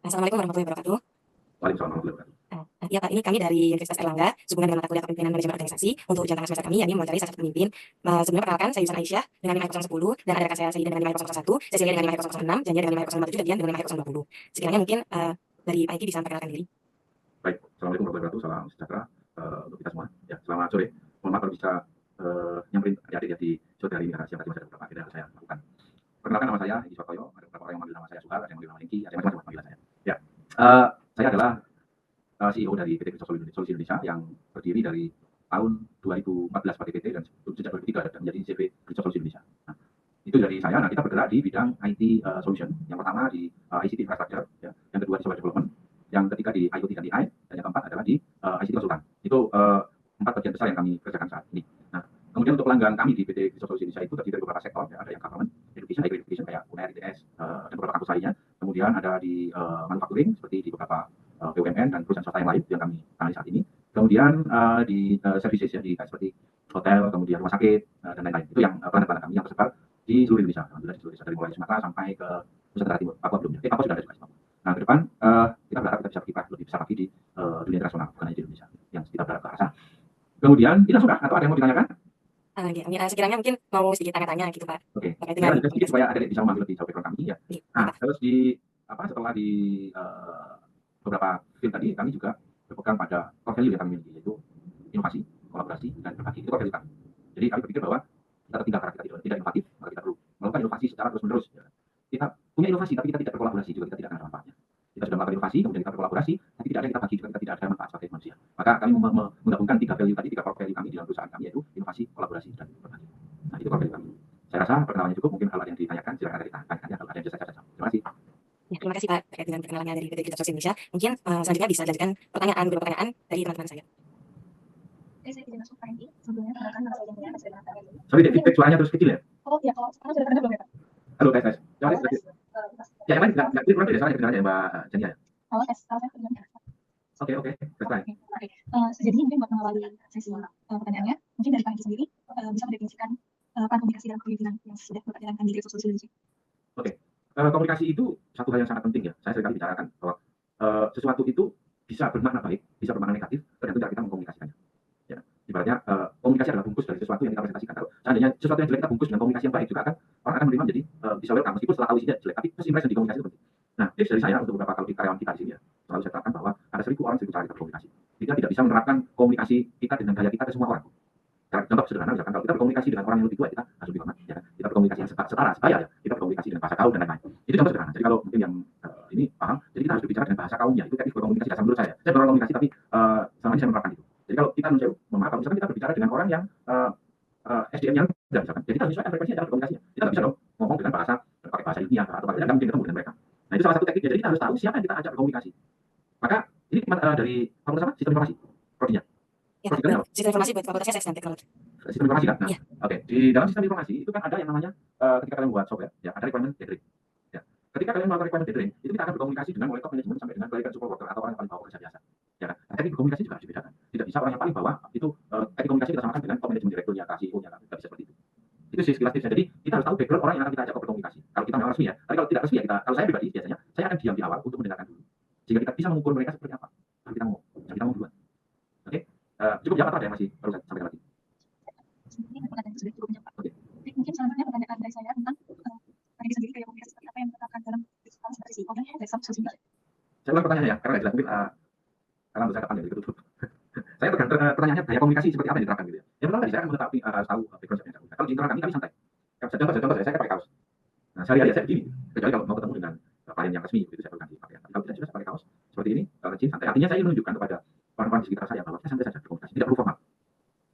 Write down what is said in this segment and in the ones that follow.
Assalamualaikum warahmatullahi wabarakatuh. Waalaikumsalam warahmatullahi wabarakatuh. Iya Pak, ini kami dari Universitas Airlangga, sehubungan dengan mata kuliah Kepemimpinan Manajemen Organisasi untuk ujian tengah semester kami, yakni mewawancari salah satu pemimpin. Sebelumnya perkenalkan, saya Yusan Aisyah dengan NIM 010 dan ada rekan saya Saida dengan NIM 001, Cecilia dengan NIM 006, Jania dengan NIM 057, dan Dian dengan NIM 020. Sekiranya mungkin dari Pak Eki bisa memperkenalkan diri. Baik, Assalamualaikum warahmatullahi wabarakatuh. Salam sejahtera untuk kita semua. Ya, selamat sore. Mohon maaf kalau bisa nyamperin adik-adik ya di sore hari ini karena siang tadi masih ada beberapa agenda yang saya lakukan. Perkenalkan, nama saya Edi Suartoyo. Ada beberapa orang yang memanggil nama saya Suhar, ada yang memanggil nama Lengki, ada yang macam-macam panggilan saya. Ya, saya adalah CEO dari PT Kripto Solusi Indonesia yang berdiri dari tahun 2014 pada PT dan sejak 2003 dan menjadi CV Kripto Solusi Indonesia. Nah, itu dari saya. Nah, kita bergerak di bidang IT solution. Yang pertama di ICT infrastructure, ya. Yang kedua di software development, yang ketiga di IoT dan AI, dan yang keempat adalah di ICT konsultan. Itu 4 bagian besar yang kami kerjakan saat ini. Nah, kemudian untuk pelanggan kami di PT Kripto Solusi Indonesia itu terdiri dari beberapa sektor, ya. Ada yang government, education, higher education kayak UNER, ITS, dan beberapa kampus lainnya. Kemudian ada di manufacturing seperti di beberapa BUMN dan perusahaan swasta yang lain yang kami tangani saat ini. Kemudian di services ya, di seperti hotel, kemudian rumah sakit dan lain-lain. Itu yang pelanggan kami yang tersebar di seluruh Indonesia. Alhamdulillah di seluruh Indonesia, dari mulai Sumatera sampai ke Nusa Tenggara Timur, Papua belum. Papua sudah ada juga. Nah, ke depan kita berharap kita bisa berkiprah lebih besar lagi di dunia internasional, bukan hanya di Indonesia. Yang kita berharap ke arah sana. Kemudian itu sudah atau ada yang mau ditanyakan? Sekiranya mungkin mau sedikit tanya-tanya gitu Pak. Oke. Saya lanjutkan sedikit supaya adik bisa memahami lebih jauh background kami ya. Nah, terus setelah di beberapa field tadi kami juga berpegang pada core value yang kami miliki, yaitu inovasi, kolaborasi, dan berbagi. Itu core value kami. Jadi kami berpikir bahwa kita tertinggal karena kita tidak inovatif, maka kita perlu melakukan inovasi secara terus-menerus. Ya. Kita punya inovasi, tapi kita tidak berkolaborasi juga, kita tidak ada manfaatnya. Kita sudah melakukan inovasi, kemudian kita berkolaborasi, tapi tidak ada yang kita bagi juga, kita tidak ada manfaat sebagai manusia. Maka kami menggabungkan 3 value tadi, 3 core value kami di dalam perusahaan kami, yaitu inovasi, kolaborasi, dan berbagi. Nah, itu core value kami. Saya rasa perkenalannya cukup, mungkin kalau ada yang ditanyakan, silakan ada ditanyakan ya, kalau ada yang bisa saya jawab. Terima kasih. Ya, terima kasih Pak terkait dengan perkenalannya dari PT Kripto Solusi Indonesia. Mungkin selanjutnya bisa dilanjutkan beberapa pertanyaan dari teman-teman saya. Saya tidak masuk Pak Edi. Sebelumnya perkenalkan nama saya Jania, saya berangkat dari. Sorry, feedback suaranya terus kecil ya? Oh iya, kalau sekarang sudah terdengar belum ya Pak? Halo, tes. Coba tes. Ya, yang lain nggak clear berarti ya, soalnya kedengarannya Mbak Jania ya? Halo, tes. Kalau saya kedengaran ya. Oke, tes lain. Oke. Jadi mungkin buat mengawali sesi pertanyaannya, mungkin dari Pak Edi sendiri bisa mendefinisikan peran komunikasi dalam kepemimpinan yang sudah berjalankan di Kripto Solusi Indonesia. Oke. Komunikasi itu satu hal yang sangat penting ya. Saya seringkali bicarakan bahwa sesuatu itu bisa bermakna baik, bisa bermakna negatif, tergantung cara kita mengkomunikasikannya. Ya. Ibaratnya komunikasi adalah bungkus dari sesuatu yang kita presentasikan. Kalau seandainya sesuatu yang jelek kita bungkus dengan komunikasi yang baik juga orang akan menerima menjadi bisa welcome meskipun setelah tahu isinya jelek, tapi first impression di komunikasi itu penting. Nah, tips dari saya untuk beberapa kalau karyawan kita di sini ya, selalu saya terapkan bahwa ada 1000 orang 1000 cara kita berkomunikasi. Kita tidak bisa menerapkan komunikasi kita dengan gaya kita ke semua orang. Contoh sederhana misalkan kalau kita berkomunikasi dengan orang yang lebih tua kita harus lebih hormat, ya. Kita berkomunikasi yang setara sebaya ya, kita berkomunikasi dengan bahasa kaum dan lain-lain. Itu contoh sederhana. Jadi kalau mungkin yang ini paham, jadi kita harus berbicara dengan bahasa kaumnya. Itu teknik berkomunikasi dasar menurut saya. Saya berkomunikasi tapi selama ini saya menerapkan itu. Jadi kalau kita menjauh, kalau misalkan kita berbicara dengan orang yang SDM-nya rendah misalkan, jadi kita harus menyesuaikan frekuensinya dalam komunikasinya. Kita nggak bisa dong ngomong dengan pakai bahasa ilmiah atau pakai mungkin ketemu dengan mereka. Nah itu salah satu tekniknya. Jadi kita harus tahu siapa yang kita ajak berkomunikasi. Maka ini dari fakultas apa? Sistem informasi. Prodinya. Ya, sistem informasi buat fakultasnya saya dan teknologi. Sistem informasi kan? Nah, ya. Oke. Di dalam sistem informasi itu kan ada yang namanya ketika kalian membuat software, ya ada requirement gathering. Ya. Ketika kalian melakukan requirement gathering, itu kita akan berkomunikasi dengan mulai top management sampai dengan bagian support worker atau orang yang paling bawah pekerja biasa. Ya kan? Nah, teknik berkomunikasi juga harus dibedakan. Tidak bisa orang yang paling bawah itu teknik komunikasi kita samakan dengan top management direkturnya, CEO-nya, tidak bisa seperti itu. Itu sih sekilas tipsnya. Jadi kita harus tahu background orang yang akan kita ajak berkomunikasi. Kalau kita memang resmi ya, tapi kalau tidak resmi ya kalau saya pribadi biasanya saya akan diam di awal untuk mendengarkan dulu. Sehingga kita bisa mengukur mereka seperti apa. Baru kita ngomong. Jangan kita ngomong duluan. Oke? Cukup ya atau ada yang masih perlu saya sampaikan lagi? Ini pertanyaan sudah cukup banyak Pak. Mungkin selanjutnya pertanyaan dari saya tentang Pak Edi sendiri gaya komunikasi seperti apa yang ditetapkan dalam sebagai CEO dan dari Solusi Indonesia. Saya ulang pertanyaannya ya, karena nggak jelas mungkin karena saya kapan jadi ketutup. Saya tergantung pertanyaannya gaya komunikasi seperti apa yang diterapkan gitu ya. Yang pertama tadi saya akan mengetahui tahu background saya. Kalau di internal kami santai. Contoh saya pakai kaos. Nah sehari-hari saya begini, kecuali kalau mau ketemu dengan klien yang resmi itu saya perlu ganti pakaian. Tapi kalau tidak jelas pakai kaos seperti ini, rajin santai. Artinya saya ingin menunjukkan kepada orang-orang di sekitar saya bahwa saya santai saja berkomunikasi, tidak perlu formal.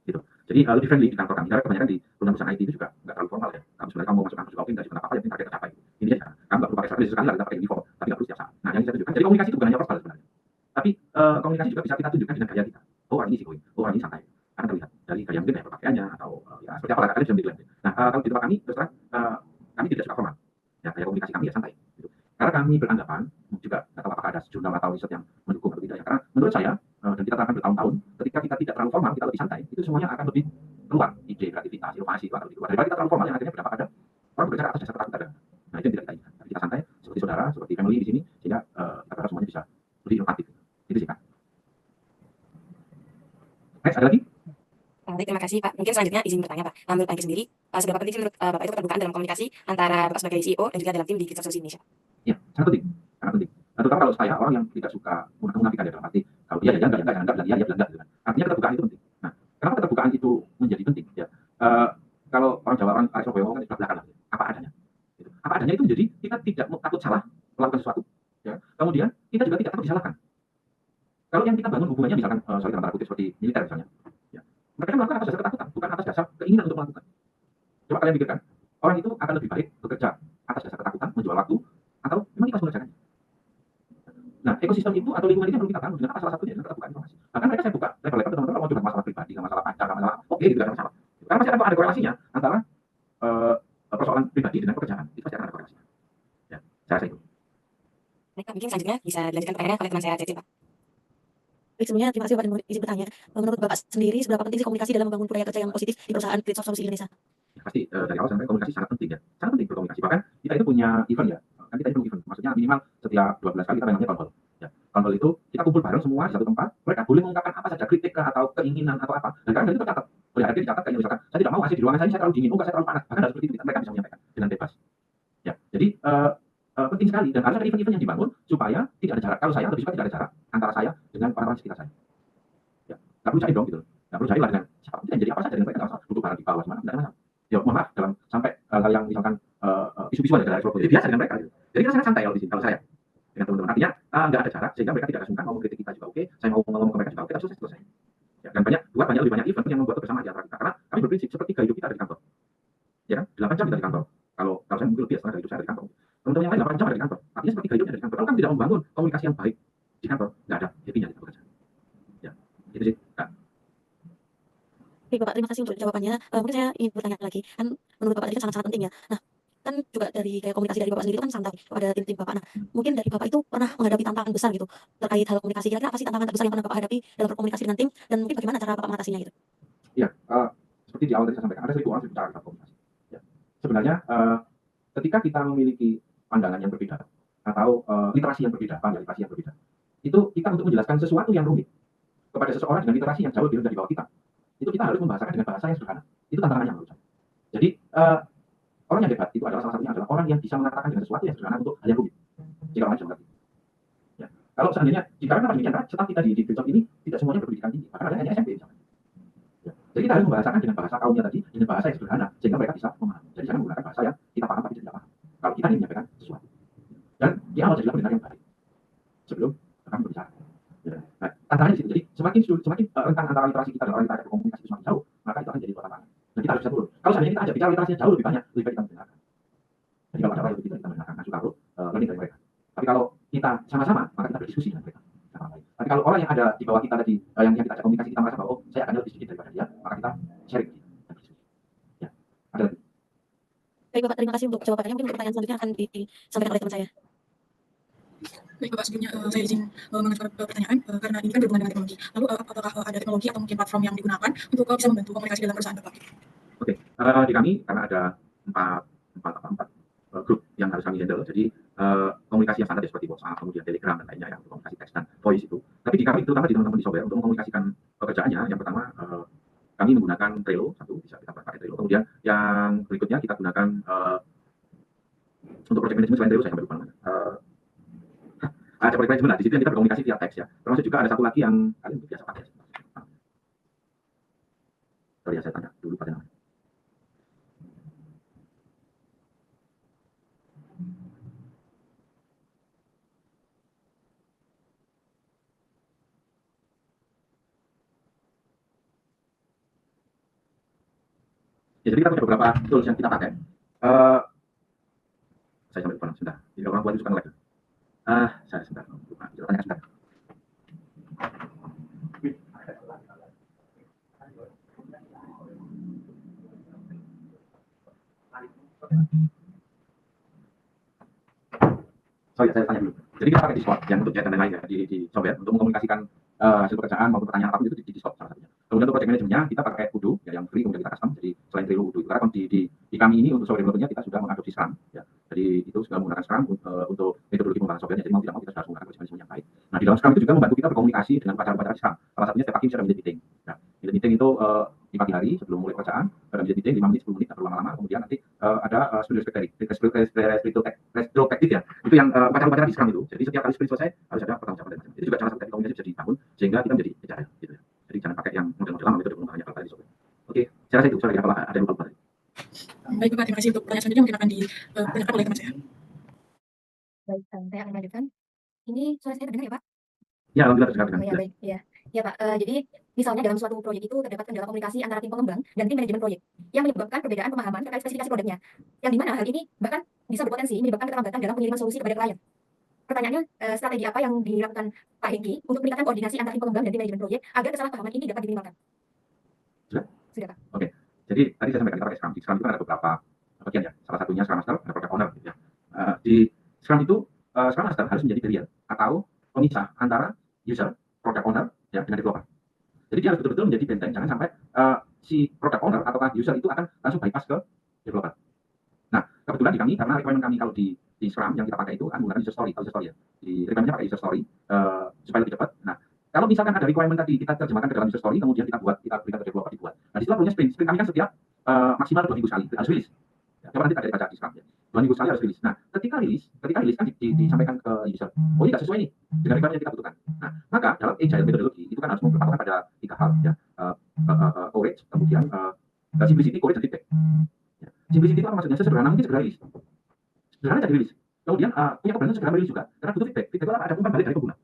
Gitu. Jadi lebih friendly di kantor kami. Karena kebanyakan di perusahaan IT itu juga nggak terlalu formal ya. Kamu sebenarnya kamu mau masuk kampus nggak juga apa-apa, yang penting target tercapai. Ini aja. Kamu nggak perlu pakai strategi sekali lah, kita pakai uniform, tapi nggak perlu setiap saat. Nah, yang saya tunjukkan. Jadi komunikasi itu bukan hanya verbal sebenarnya. Tapi komunikasi juga bisa kita tunjukkan dengan gaya kita. Oh orang ini sih oh orang ini santai. Akan terlihat dari gaya mungkin gaya berpakaiannya atau ya seperti apa lah kalian bisa menilai. Nah kalau di tempat kami terus terang kami tidak suka formal. Ya gaya komunikasi kami ya santai. Gitu. Karena kami beranggapan juga nggak tahu apakah ada jurnal atau riset yang mendukung atau tidak ya. Karena menurut saya dan kita terangkan bertahun-tahun, ketika kita tidak terlalu formal, kita lebih santai, itu semuanya akan lebih keluar ide, kreativitas, inovasi itu akan lebih keluar. Daripada kita terlalu formal yang akhirnya berdampak pada orang berbicara atas dasar ketakutan. Nah itu yang tidak kita inginkan. Kita santai seperti saudara, seperti family di sini, sehingga kita berharap kasih Pak. Mungkin selanjutnya izin bertanya Pak. Menurut Pak Eki sendiri, seberapa penting sih menurut Bapak itu keterbukaan dalam komunikasi antara Bapak sebagai CEO dan juga dalam tim di Kickstart Solusi Indonesia? Ya, sangat penting, sangat penting. Terutama kalau saya orang yang tidak suka menafikan ya, dalam arti kalau dia ya enggak, ya enggak, bilang iya, bilang enggak gitu kan. Artinya keterbukaan itu penting. Nah, kenapa keterbukaan itu menjadi penting ya? Kalau orang Jawa, orang Surabaya ngomong kan belak-belakan lah, apa adanya. Gitu. Apa adanya itu menjadi kita tidak takut salah melakukan sesuatu. Ya. Kemudian kita juga tidak takut disalahkan. Kalau yang kita bangun hubungannya misalkan sorry dalam tanda kutip seperti militer misalnya, ya, mereka kan melakukan atas dasar ketakutan, bukan atas dasar keinginan untuk melakukan. Coba kalian pikirkan, orang itu akan lebih baik bekerja atas dasar ketakutan, menjual waktu, atau memang ikhlas mengerjakannya. Nah, ekosistem itu atau lingkungan itu perlu kita bangun dengan apa salah satunya dengan keterbukaan informasi. Bahkan mereka saya buka level-level teman-teman mau curhat masalah pribadi, nggak masalah pacar, nggak masalah oke gitu, nggak ada masalah. Karena pasti ada korelasinya antara persoalan pribadi dengan pekerjaan, itu pasti akan ada korelasinya. Ya, saya rasa itu. Baik Pak, mungkin selanjutnya bisa dilanjutkan pertanyaannya oleh teman saya Ceci Pak. Baik, sebelumnya terima kasih Bapak dan izin bertanya. Menurut Bapak sendiri seberapa penting sih komunikasi dalam membangun budaya kerja yang positif di perusahaan Kickstart Solusi Indonesia? Ya, pasti dari awal sampai komunikasi sangat penting ya, sangat penting berkomunikasi. Bahkan kita itu punya event ya, kan kita itu event, maksudnya minimal setiap 12 kali kita namanya town hall. Ya, town hall itu kita kumpul bareng semua di satu tempat, mereka boleh mengungkapkan apa saja kritik atau keinginan atau apa, dan kadang itu tercatat. Boleh ada dicatat kayak misalkan saya tidak mau AC di ruangan saya terlalu dingin, enggak saya terlalu panas, bahkan seperti itu mereka bisa menyampaikan dengan bebas. Ya, jadi penting sekali dan harus ada event-event yang dibangun supaya tidak ada jarak. Kalau saya lebih suka tidak ada jarak antara saya dengan orang-orang sekitar saya. Ya, nggak perlu jahit dong gitu, nggak perlu jahit lah dengan siapa kita jadi apa saja dengan mereka, nggak masalah. Duduk bareng di bawah mana, nggak ada masalah. Ya mohon maaf dalam sampai hal yang misalkan isu-isu ada dari Surabaya, biasa dengan mereka. Gitu. Jadi kita sangat santai kalau di sini kalau saya dengan teman-teman. Artinya nggak ada jarak sehingga mereka tidak ada sungkan mau kritik kita juga oke, saya mau ngomong ke mereka juga oke, tapi selesai. Ya, dan lebih banyak event yang membuat kebersamaan di antara kita karena kami berprinsip seperti hidup kita ada di kantor. Ya kan? 8 jam kita di kantor. Kalau saya mungkin lebih setengah hidup saya ada di kantor. Teman-teman yang lain 8 jam ada di kantor. Artinya seperti hidupnya ada di kantor. Kalau kami tidak membangun komunikasi yang baik di kantor, nggak ada happy-nya di bekerja. Ya, itu sih. Nah. Baik Bapak, terima kasih untuk jawabannya. Mungkin saya ingin bertanya lagi, kan menurut Bapak tadi kan sangat-sangat penting ya. Nah, kan juga dari kayak komunikasi dari Bapak sendiri itu kan santai kepada tim-tim Bapak. Nah, mungkin dari Bapak itu pernah menghadapi tantangan besar gitu terkait hal komunikasi. Kira-kira apa sih tantangan terbesar yang pernah Bapak hadapi dalam berkomunikasi dengan tim dan mungkin bagaimana cara Bapak mengatasinya gitu? Iya, seperti di awal tadi saya sampaikan ada 1000 orang bicara tentang komunikasi. Ya. Sebenarnya ketika kita memiliki pandangan yang berbeda atau literasi yang berbeda, literasi yang berbeda, itu kita untuk menjelaskan sesuatu yang rumit kepada seseorang dengan literasi yang jauh lebih rendah di bawah kita, itu kita harus membahasakan dengan bahasa yang sederhana. Itu tantangannya menurut saya. Jadi orang yang hebat itu adalah salah satunya adalah orang yang bisa mengatakan dengan sesuatu yang sederhana untuk hal yang rumit. Jika orang bisa mengerti. Ya. Kalau seandainya dikarenakan demikian, kan staf kita di job ini tidak semuanya berpendidikan tinggi, bahkan ada hanya SMP misalnya. Ya. Jadi kita harus membahasakan dengan bahasa kaumnya tadi, dengan bahasa yang sederhana sehingga mereka bisa memahami. Jadi jangan menggunakan bahasa yang kita paham tapi tidak paham. Kalau kita ingin menyampaikan sesuatu. Dan di awal jadilah pendengar yang baik sebelum kami berbicara. Ya. Nah, tantangannya di situ. Jadi semakin rentang antara literasi kita dan orang kita ada berkomunikasi itu semakin jauh, maka itu akan jadi tantangan. Dan kita harus bisa turun. Kalau seandainya kita ajak bicara literasinya jauh lebih banyak, lebih baik kita mendengarkan. Jadi kalau ada orang yang kita mendengarkan, suka learning dari mereka. Tapi kalau kita sama-sama, maka kita berdiskusi dengan mereka. Tapi kalau orang yang ada di bawah kita tadi, yang kita ajak komunikasi, kita merasa bahwa saya akan lebih sedikit daripada dia, maka kita sharing dan berdiskusi. Ya, ada lagi. Baik Bapak, terima kasih untuk jawabannya. Mungkin untuk pertanyaan selanjutnya akan disampaikan oleh teman saya. Baik Bapak, sebelumnya saya izin mengajukan pertanyaan karena ini kan berhubungan dengan teknologi. Lalu apakah ada teknologi atau mungkin platform yang digunakan untuk bisa membantu komunikasi dalam perusahaan Bapak? Oke, di kami karena ada empat grup yang harus kami handle. Jadi komunikasi yang standar ya seperti WhatsApp, kemudian Telegram dan lainnya yang komunikasi teks dan voice itu. Tapi di kami terutama di teman-teman di software untuk mengkomunikasikan pekerjaannya, yang pertama kami menggunakan Trello, satu bisa kita pakai Trello. Kemudian yang berikutnya kita gunakan untuk project management selain Trello saya lupa namanya. Ada project management di situ yang kita berkomunikasi via teks ya. Termasuk juga ada satu lagi yang kalian biasa pakai. Sorry ya saya tanya dulu pada namanya. Ya, jadi kita punya beberapa tools yang kita pakai. Saya sampai lupa sebentar. Jadi orang tua itu suka nge-lag. Saya sebentar. Lupa. Kita tanya sebentar. Sorry, saya tanya dulu. Jadi kita pakai Discord yang untuk chat dan lain-lain ya di software untuk mengkomunikasikan hasil pekerjaan maupun pertanyaan apapun itu di Discord salah satunya. Kemudian untuk project manajemennya kita pakai Udo ya yang free kemudian kita custom. Jadi selain Trello Udo itu karena di kami ini untuk software developernya kita sudah mengadopsi Scrum ya. Jadi itu sudah menggunakan Scrum untuk metodologi pengembangan software. Jadi mau tidak mau kita sudah harus menggunakan project management yang baik. Nah di dalam Scrum itu juga membantu kita berkomunikasi dengan pacar-pacar Scrum. Salah satunya step akhir secara meeting. Nah, itu meeting itu di pagi hari sebelum mulai pekerjaan, ada meeting 5 menit, 10 menit, nggak perlu lama-lama. Kemudian nanti ada sprint retrospective ya. Itu yang upacara-upacara di Scrum itu. Jadi setiap kali sprint selesai harus ada pertanggungjawaban. Jadi juga cara satu teknik komunikasi bisa dibangun sehingga kita menjadi agile gitu ya. Jadi jangan pakai yang model-model lama metode pengembangannya kalau tadi sobat. Oke, saya rasa itu. Sorry kalau ada yang lupa tadi. Baik Bapak, terima kasih untuk pertanyaan selanjutnya mungkin akan ditanyakan oleh teman saya. Baik, saya akan lanjutkan. Ini suara saya terdengar ya, Pak? Ya, alhamdulillah terdengar dengan Oh ya, jelas. baik. Ya, Pak. Jadi misalnya dalam suatu proyek itu terdapat kendala komunikasi antara tim pengembang dan tim manajemen proyek yang menyebabkan perbedaan pemahaman terkait spesifikasi produknya. Yang di mana hal ini bahkan bisa berpotensi menyebabkan keterlambatan dalam pengiriman solusi kepada klien. Pertanyaannya, strategi apa yang dilakukan Pak Hengki untuk meningkatkan koordinasi antara tim pengembang dan tim manajemen proyek agar kesalahpahaman ini dapat diminimalkan? Sudah, Pak. Oke. Jadi tadi saya sampaikan kita pakai Scrum. Di Scrum itu kan ada beberapa bagian ya. Salah satunya Scrum Master, ada Product Owner gitu ya. Di Scrum itu Scrum Master harus menjadi barrier atau pemisah antara user, Product Owner ya dengan developer. Jadi dia harus betul-betul menjadi benteng, jangan sampai si Product Owner atau user itu akan langsung bypass ke developer. Nah, kebetulan di kami karena requirement kami kalau di Scrum yang kita pakai itu menggunakan user story, user story ya. Di requirement-nya pakai user story supaya lebih cepat. Nah, kalau misalkan ada requirement tadi kita terjemahkan ke dalam user story, kemudian kita berikan ke developer dibuat. Nah, di situ perlunya sprint. Sprint kami kan setiap maksimal 2 minggu sekali harus rilis. Ya, coba nanti ada dibaca di Scrum ya. 2 minggu sekali harus rilis. Nah, ketika rilis kan disampaikan ke user. Oh, ini nggak sesuai nih dengan requirement yang kita butuhkan. Nah, maka dalam agile methodology itu kan harus berpatokan pada 3 hal ya. Courage, kemudian simplicity, courage, dan feedback. Ya. Simplicity itu apa maksudnya? Sesederhana mungkin segera rilis. Sederhana jadi rilis. Kemudian punya keberanian segera rilis juga. Karena butuh feedback. Feedback itu ada umpan balik dari pengguna.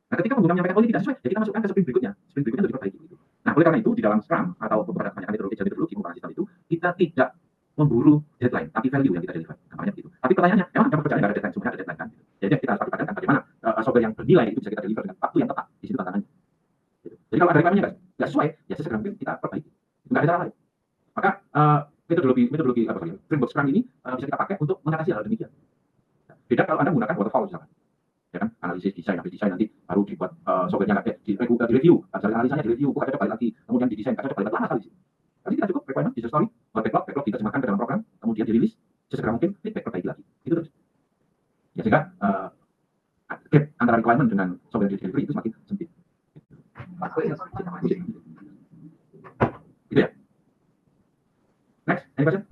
Nah, ketika pengguna menyampaikan oh ini tidak sesuai, ya kita masukkan ke sprint berikutnya. Sprint berikutnya untuk diperbaiki. Gitu. Nah, oleh karena itu di dalam Scrum atau beberapa kebanyakan metodologi pengembangan sistem itu kita tidak memburu deadline, tapi value yang kita deliver. Namanya begitu. Tapi pertanyaannya, memang dalam pekerjaan nggak ada deadline, semuanya ada deadline kan? Gitu. Jadi kita harus perhatikan bagaimana software yang bernilai itu bisa kita deliver dengan waktu yang tepat. Di situ tantangannya. Gitu. Jadi kalau ada requirement-nya nggak sesuai, ya sesegera mungkin kita perbaiki. Nggak ada cara lain. Maka metodologi framework Scrum ini bisa kita pakai untuk mengatasi hal demikian. Beda kalau Anda menggunakan waterfall misalkan. Ya kan, analisis desain, habis desain nanti baru dibuat softwarenya di review, analisanya di review, bukan balik lagi, kemudian didesain, balik lagi lama sekali. Tadi kita cukup requirement user story, buat backlog diterjemahkan ke dalam program, kemudian dirilis, sesegera mungkin feedback perbaiki lagi, itu terus. Ya sehingga gap antara requirement dengan software delivery itu semakin sempit. Gitu ya. Next, any question?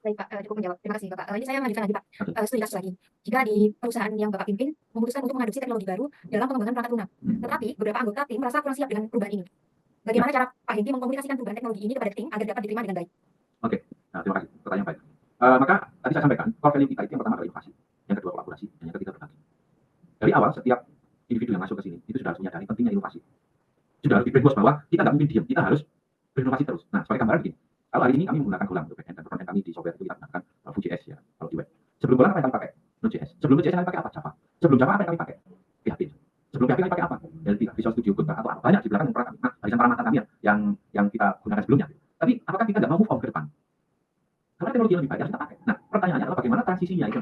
Baik, Pak. Cukup menjawab. Terima kasih, Bapak. Ini saya lanjutkan lagi, Pak. Studi kasus lagi. Jika di perusahaan yang Bapak pimpin memutuskan untuk mengadopsi teknologi baru dalam pengembangan perangkat lunak, tetapi beberapa anggota tim merasa kurang siap dengan perubahan ini. Bagaimana cara Pak Hengki mengkomunikasikan perubahan teknologi ini kepada tim agar dapat diterima dengan baik? Oke, nah, terima kasih. Pertanyaan baik. Maka tadi saya sampaikan, core value kita itu yang pertama adalah inovasi, yang kedua kolaborasi, dan yang ketiga berbagi. Dari awal setiap individu yang masuk ke sini itu sudah harus menyadari pentingnya inovasi. Sudah harus di-brainwash bahwa kita nggak mungkin diam, kita harus berinovasi terus. Nah, sebagai gambaran begini, kalau hari ini kami menggunakan Golang untuk backend dan frontend kami di software itu kita menggunakan Vue.js ya, kalau di web. Sebelum Golang apa yang kami pakai? Node.js. Sebelum Node.js kami pakai apa? Java. Sebelum Java apa yang kami pakai? PHP. Sebelum PHP kami pakai apa? Visual Studio Code atau apa? Banyak di belakang kami. Nah, barisan parameter kami yang kita gunakan sebelumnya. Tapi apakah kita nggak mau move on ke depan? Karena teknologi yang lebih baik harus kita pakai. Nah, pertanyaannya adalah bagaimana transisinya itu.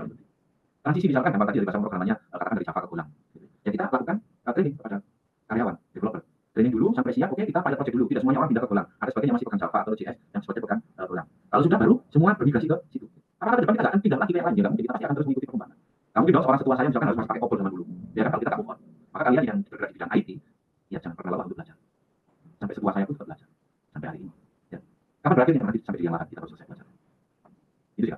Transisi misalkan gambar tadi dari bahasa programannya katakan dari Java ke Golang. Ya kita lakukan training kepada karyawan, developer. Training dulu sampai siap, oke kita pilot project dulu. Tidak semuanya orang pindah ke Golang. Ada sebagian yang masih pegang Java atau JS, yang sebagian pegang Golang. Kalau sudah baru semua bermigrasi ke situ. Apakah ke depan kita akan pindah lagi ke yang lain? Ya nggak mungkin, kita pasti akan terus mengikuti perkembangan. Kamu mungkin dong seorang setua saya misalkan harus masih pakai COBOL zaman dulu. Ya kan kalau kita nggak move on. Maka kalian yang bergerak di bidang IT, ya jangan pernah lelah untuk belajar. Sampai setua saya pun tetap belajar. Sampai hari ini. Ya. Kapan berakhirnya nanti sampai di yang lain kita harus selesai belajar. Itu ya.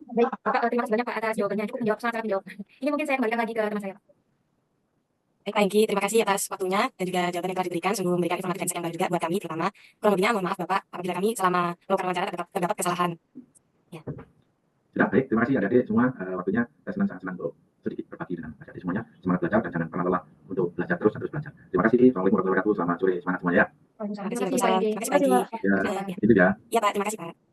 Baik, Bapak. Terima kasih banyak Pak atas jawabannya. Cukup menjawab, sangat menjawab. Ini mungkin saya kembalikan lagi ke teman saya, Pak. Baik, Pak Hengki, terima kasih atas waktunya dan juga jawaban yang telah diberikan sungguh memberikan informasi dan insight yang baru juga buat kami terutama. Kurang lebihnya mohon maaf Bapak apabila kami selama melakukan wawancara terdapat kesalahan. Ya. Sudah, baik. Terima kasih adik-adik semua waktunya. Saya sangat senang untuk sedikit berbagi dengan adik-adik semuanya. Semangat belajar dan jangan pernah lelah untuk belajar terus belajar. Terima kasih. Assalamualaikum warahmatullahi wabarakatuh. Selamat sore, semangat semuanya ya. Waalaikumsalam. Terima Terima kasih, kasih, Pak Pak Hengki. Hengki. Ya, itu ya. Iya Pak, terima kasih Pak.